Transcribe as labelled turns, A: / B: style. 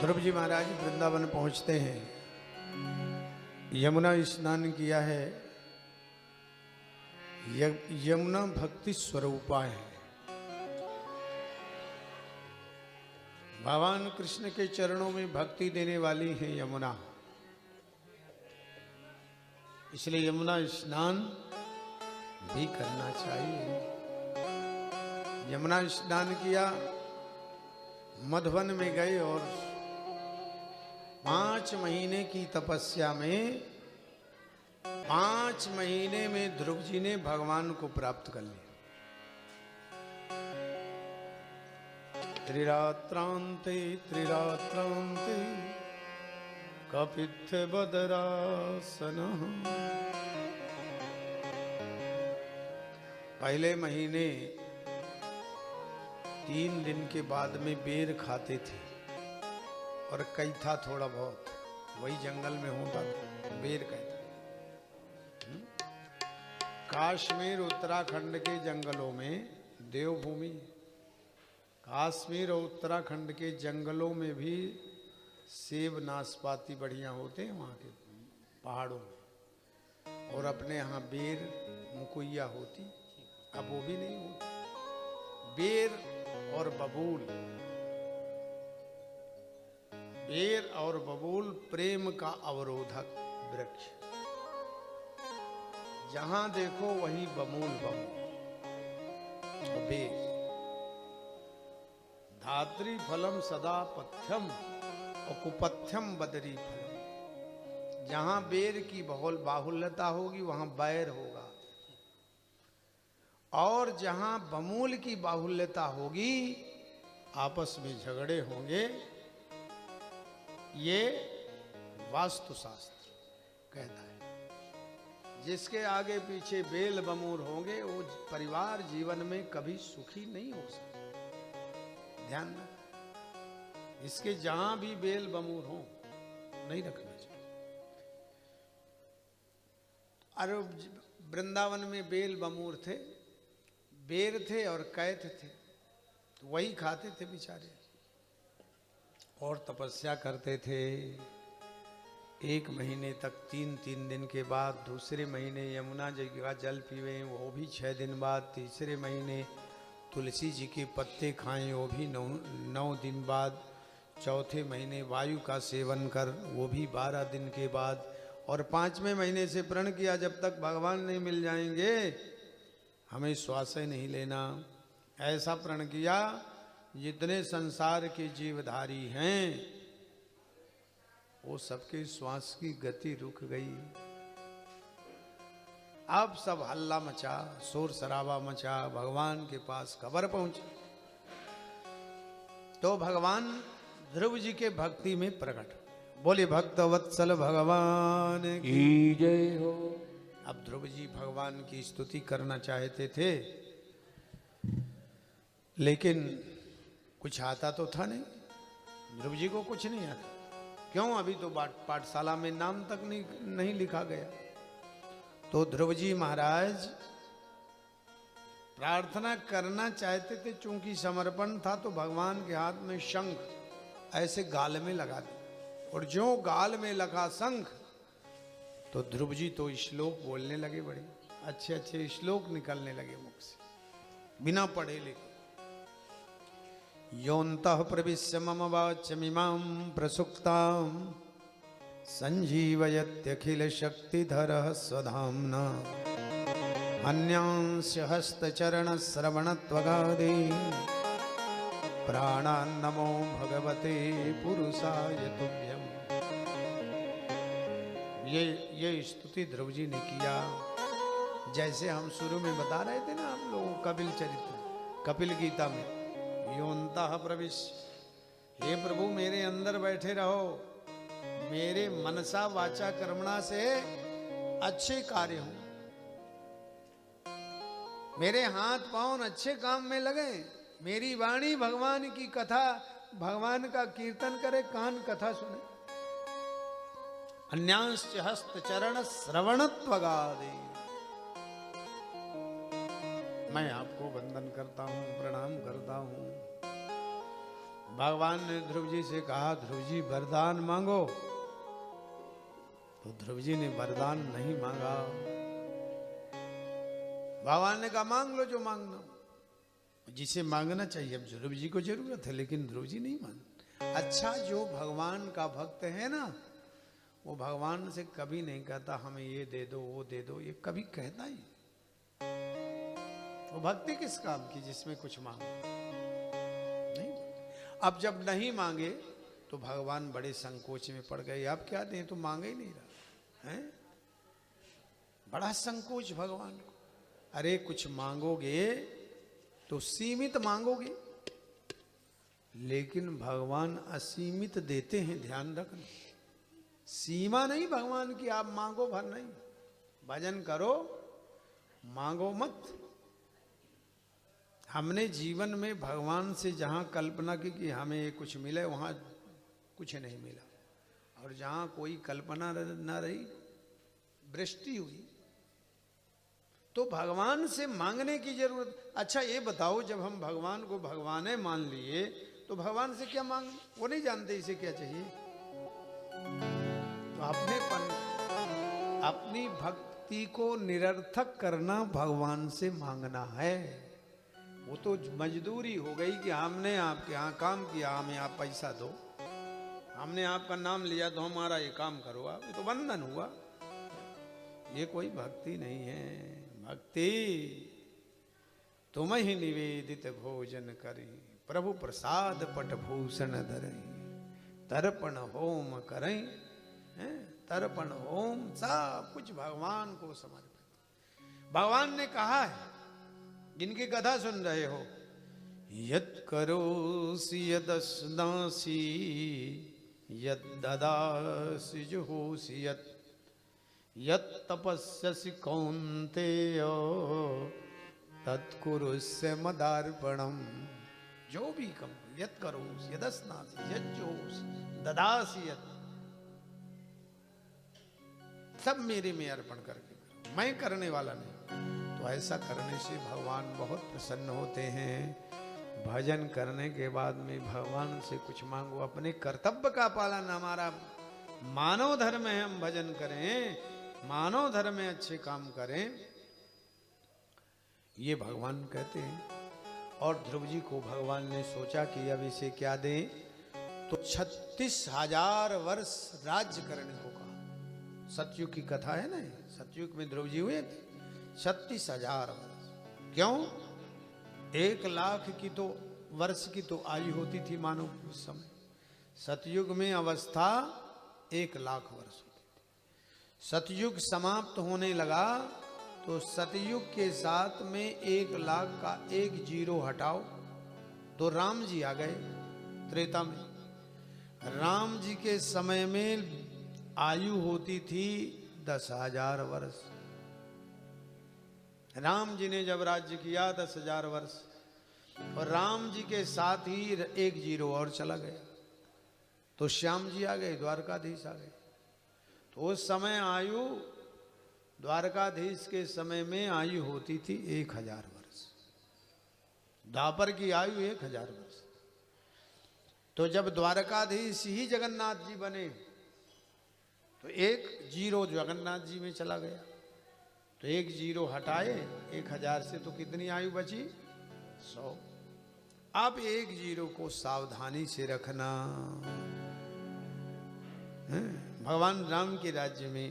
A: ध्रुव जी महाराज वृंदावन पहुंचते हैं, यमुना स्नान किया है। यमुना भक्ति स्वरूपा है। भगवान कृष्ण के चरणों में भक्ति देने वाली है यमुना, इसलिए यमुना स्नान भी करना चाहिए। यमुना स्नान किया, मधुवन में गए और 5 महीने की तपस्या में 5 महीने में ध्रुव जी ने भगवान को प्राप्त कर लिया। त्रिरात्रांते त्रिरात्रांते कपित्थ बदरासन। पहले महीने 3 दिन के बाद में बेर खाते थे और कई था थोड़ा बहुत, वही जंगल में होता था, बेर कहता। काश्मीर उत्तराखंड के जंगलों में, देवभूमि काश्मीर और उत्तराखंड के जंगलों में भी सेब नाशपाती बढ़िया होते हैं वहाँ के पहाड़ों में, और अपने यहाँ बेर मुकुइया होती, अब वो भी नहीं होती। बेर और बबूल, बेर और बबूल प्रेम का अवरोधक वृक्ष, जहां देखो वहीं बबूल बबूल। बेर धात्री फलम सदा पथ्यम और कुपथ्यम बदरी फलम। जहां बेर की बाहुल्यता होगी वहां बैर होगा, और जहां बमूल की बाहुल्यता होगी आपस में झगड़े होंगे। ये वास्तुशास्त्र कहता है। जिसके आगे पीछे बेल बमूल होंगे वो परिवार जीवन में कभी सुखी नहीं हो सकता। ध्यान रख, इसके जहां भी बेल बमूल हो नहीं रखना चाहिए। अरे वृंदावन में बेल बमूर थे, बेर थे और कैथ थे, तो वही खाते थे बेचारे और तपस्या करते थे। 1 महीने तक 3 दिन के बाद, दूसरे महीने यमुना जी का जल पीवे, वो भी 6 दिन बाद। तीसरे महीने तुलसी जी के पत्ते खाएं, वो भी 9 दिन बाद। चौथे महीने वायु का सेवन कर, वो भी 12 दिन के बाद। और 5वें महीने से प्रण किया जब तक भगवान नहीं मिल जाएंगे हमें श्वास ही नहीं लेना। ऐसा प्रण किया। जितने संसार के जीवधारी हैं वो सबके श्वास की गति रुक गई। अब सब हल्ला मचा, शोर शराबा मचा, भगवान के पास खबर पहुंची। तो भगवान ध्रुव जी के भक्ति में प्रकट। बोले भक्त वत्सल भगवान की जय हो। अब ध्रुव जी भगवान की स्तुति करना चाहते थे, लेकिन कुछ आता तो था नहीं। ध्रुव जी को कुछ नहीं आता। क्यों? अभी तो पाठशाला में नाम तक नहीं लिखा गया। तो ध्रुव जी महाराज प्रार्थना करना चाहते थे, चूंकि समर्पण था तो भगवान के हाथ में शंख ऐसे गाल में लगा दिया, और जो गाल में लगा शंख तो ध्रुव जी तो श्लोक बोलने लगे। बड़े अच्छे अच्छे श्लोक निकलने लगे मुख से, बिना पढ़े लिखे। योऽन्तः प्रविश्य मम वाचमिमां प्रसुप्तां संजीवयत्यखिल शक्तिधरः स्वधाम्ना। अन्यांश हस्तचरण श्रवणत्वगादि प्राणान्नमो भगवते पुरुषाय तुभ्यम्। ये स्तुति ध्रुव जी ने किया। जैसे हम शुरू में बता रहे थे ना आप लोगों, कपिल चरित्र, कपिल गीता में, योऽन्तः प्रविश्य, हे प्रभु मेरे अंदर बैठे रहो, मेरे मनसा वाचा कर्मणा से अच्छे कार्य हों, मेरे हाथ पांव अच्छे काम में लगे, मेरी वाणी भगवान की कथा, भगवान का कीर्तन करे, कान कथा सुने। अन्यांश हस्त चरण श्रवणत्वगादि। मैं आपको वंदन करता हूं, प्रणाम करता हूं। भगवान ने ध्रुव जी से कहा, ध्रुव जी वरदान मांगो। तो ध्रुव जी ने वरदान नहीं मांगा। भगवान ने कहा मांग लो जो मांगना, जिसे मांगना चाहिए। अब ध्रुव जी को जरूरत है, लेकिन ध्रुव जी नहीं मांग। अच्छा, जो भगवान का भक्त है ना, वो भगवान से कभी नहीं कहता हमें ये दे दो वो दे दो, ये कभी कहता ही। वो भक्ति किस काम की जिसमें कुछ मांगो नहीं। अब जब नहीं मांगे तो भगवान बड़े संकोच में पड़ गए। अब क्या दें, तो मांगे ही नहीं रहा है। बड़ा संकोच भगवान को। अरे कुछ मांगोगे तो सीमित मांगोगे, लेकिन भगवान असीमित देते हैं, ध्यान रखना। सीमा नहीं भगवान की, आप मांगो भर नहीं। भजन करो, मांगो मत। हमने जीवन में भगवान से जहां कल्पना की कि हमें कुछ मिले, वहां कुछ नहीं मिला, और जहां कोई कल्पना न रही, वृष्टि हुई। तो भगवान से मांगने की जरूरत। अच्छा ये बताओ, जब हम भगवान को भगवान मान लिए तो भगवान से क्या मांग, वो नहीं जानते इसे क्या चाहिए। तो अपनी भक्ति को निरर्थक करना भगवान से मांगना है। वो तो मजदूरी हो गई कि हमने आपके यहाँ काम किया, हमें आप पैसा दो। हमने आपका नाम लिया तो हमारा ये काम करो आप, ये तो बंधन हुआ। ये कोई भक्ति नहीं है। भक्ति तुम ही निवेदित भोजन करी, प्रभु प्रसाद पट भूषण धरई, तर्पण होम करई। तर्पण होम सब कुछ भगवान को समर्पित। भगवान ने कहा है, जिनकी कथा सुन रहे हो, यत् करोसि यदस्नासि यत् ददासि जुहोसि यत् यत् तपस्यसि कौन्तेय तत्कुरुष्य मदार्पणम्। जो भी कम, यत् करोसि यदस्नासि यत् जुहोसि ददासि यत्, सब मेरे में अर्पण करके करो, मैं करने वाला नहीं। तो ऐसा करने से भगवान बहुत प्रसन्न होते हैं। भजन करने के बाद में भगवान से कुछ मांगो, अपने कर्तव्य का पालन। हमारा मानव धर्म है, हम भजन करें, मानव धर्म में अच्छे काम करें, ये भगवान कहते हैं। और ध्रुव जी को भगवान ने सोचा कि अब इसे क्या दें, तो 36,000 वर्ष राज्य करने को कहा। सतयुग की कथा है ना, सतयुग में ध्रुव जी हुए थे 36,000 वर्ष। क्यों? 1 लाख की तो वर्ष की तो आयु होती थी मानव उस समय। सतयुग में अवस्था 1 लाख वर्ष होती थी। सतयुग समाप्त होने लगा तो सतयुग के साथ में 1 लाख का 1 जीरो हटाओ तो राम जी आ गए त्रेता में। राम जी के समय में आयु होती थी 10,000 वर्ष। राम जी ने जब राज्य किया 10,000 वर्ष, और राम जी के साथ ही 1 जीरो और चला गया, तो श्याम जी आ गए, द्वारकाधीश आ गए। तो उस समय आयु, द्वारकाधीश के समय में आयु होती थी 1,000 वर्ष। द्वापर की आयु 1,000 वर्ष। तो जब द्वारकाधीश ही जगन्नाथ जी बने तो 1 जीरो जगन्नाथ जी में चला गया। तो 1 जीरो हटाए 1,000 से, तो कितनी आयु बची? 100। अब 1 जीरो को सावधानी से रखना। भगवान राम के राज्य में